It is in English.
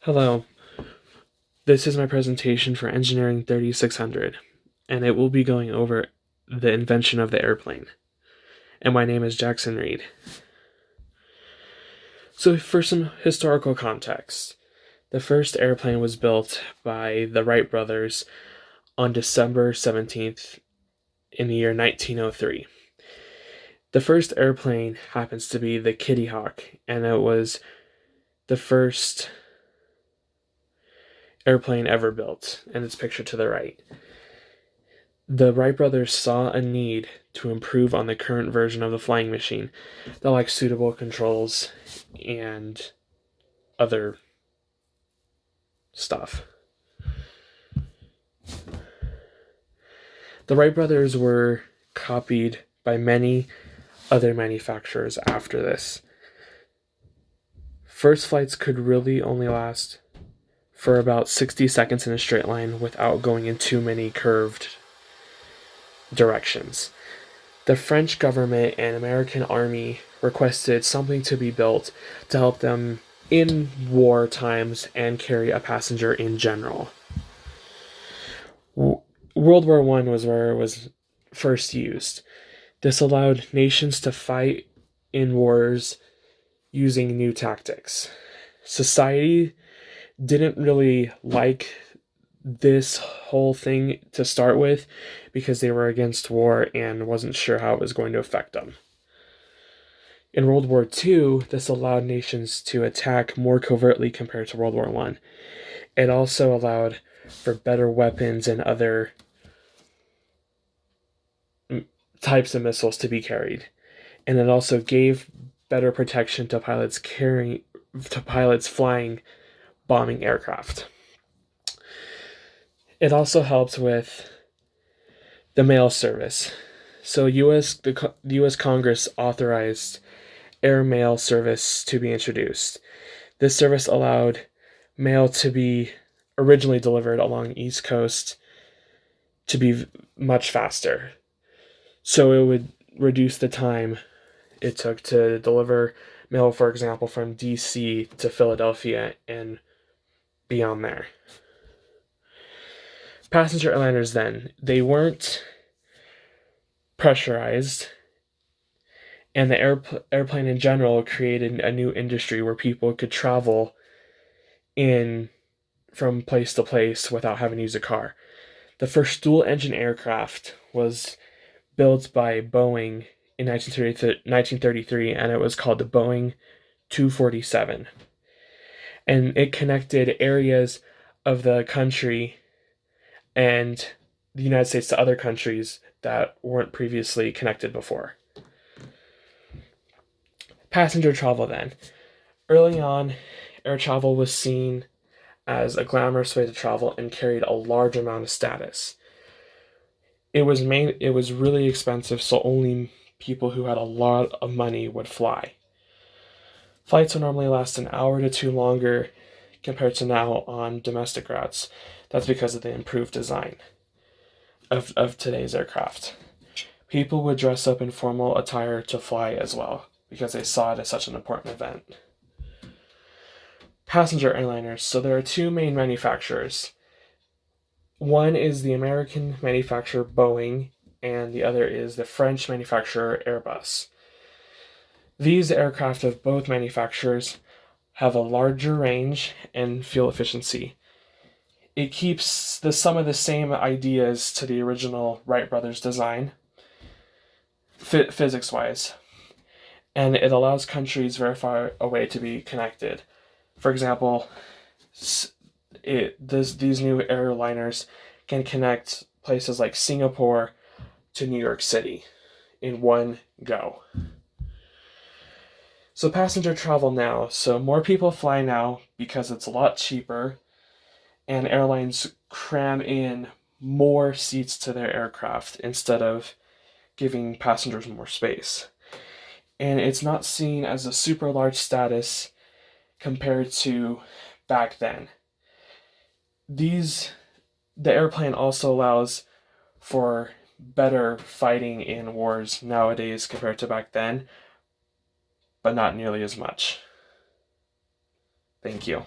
Hello, this is my presentation for Engineering 3600, and it will be going over the invention of the airplane. And my name is Jackson Reed. So, for some historical context, the first airplane was built by the Wright brothers on December 17th in the year 1903. The first airplane happens to be the Kitty Hawk, and it was the first airplane ever built, and it's pictured to the right. The Wright brothers saw a need to improve on the current version of the flying machine that lacked suitable controls and other stuff. The Wright brothers were copied by many other manufacturers after this. First flights could really only last for about 60 seconds in a straight line without going in too many curved directions. The French government and American army requested something to be built to help them in war times and carry a passenger in general. World War I was where it was first used. This allowed nations to fight in wars using new tactics. Society didn't really like this whole thing to start with because they were against war and wasn't sure how it was going to affect them. In World War II, this allowed nations to attack more covertly compared to World War I. It also allowed for better weapons and other types of missiles to be carried. And it also gave better protection to pilots flying bombing aircraft. It also helped with the mail service. So the US Congress authorized air mail service to be introduced. This service allowed mail to be originally delivered along the East Coast to be much faster. So it would reduce the time it took to deliver mail, for example, from DC to Philadelphia and beyond there. Passenger airliners then, they weren't pressurized, and the airplane in general created a new industry where people could travel in from place to place without having to use a car. The first dual engine aircraft was built by Boeing in 1933, and it was called the Boeing 247. And it connected areas of the country and the United States to other countries that weren't previously connected before. Passenger travel then. Early on, air travel was seen as a glamorous way to travel and carried a large amount of status. It was really expensive, so only people who had a lot of money would fly. Flights would normally last an hour to two longer compared to now on domestic routes. That's because of the improved design of today's aircraft. People would dress up in formal attire to fly as well because they saw it as such an important event. Passenger airliners. So there are two main manufacturers. One is the American manufacturer Boeing, and the other is the French manufacturer Airbus. These aircraft of both manufacturers have a larger range and fuel efficiency. It keeps some of the same ideas to the original Wright brothers design, physics-wise, and it allows countries very far away to be connected. For example, these new airliners can connect places like Singapore to New York City in one go. So passenger travel now. So more people fly now because it's a lot cheaper, and airlines cram in more seats to their aircraft instead of giving passengers more space. And it's not seen as a super large status compared to back then. The airplane also allows for better fighting in wars nowadays compared to back then, but not nearly as much. Thank you.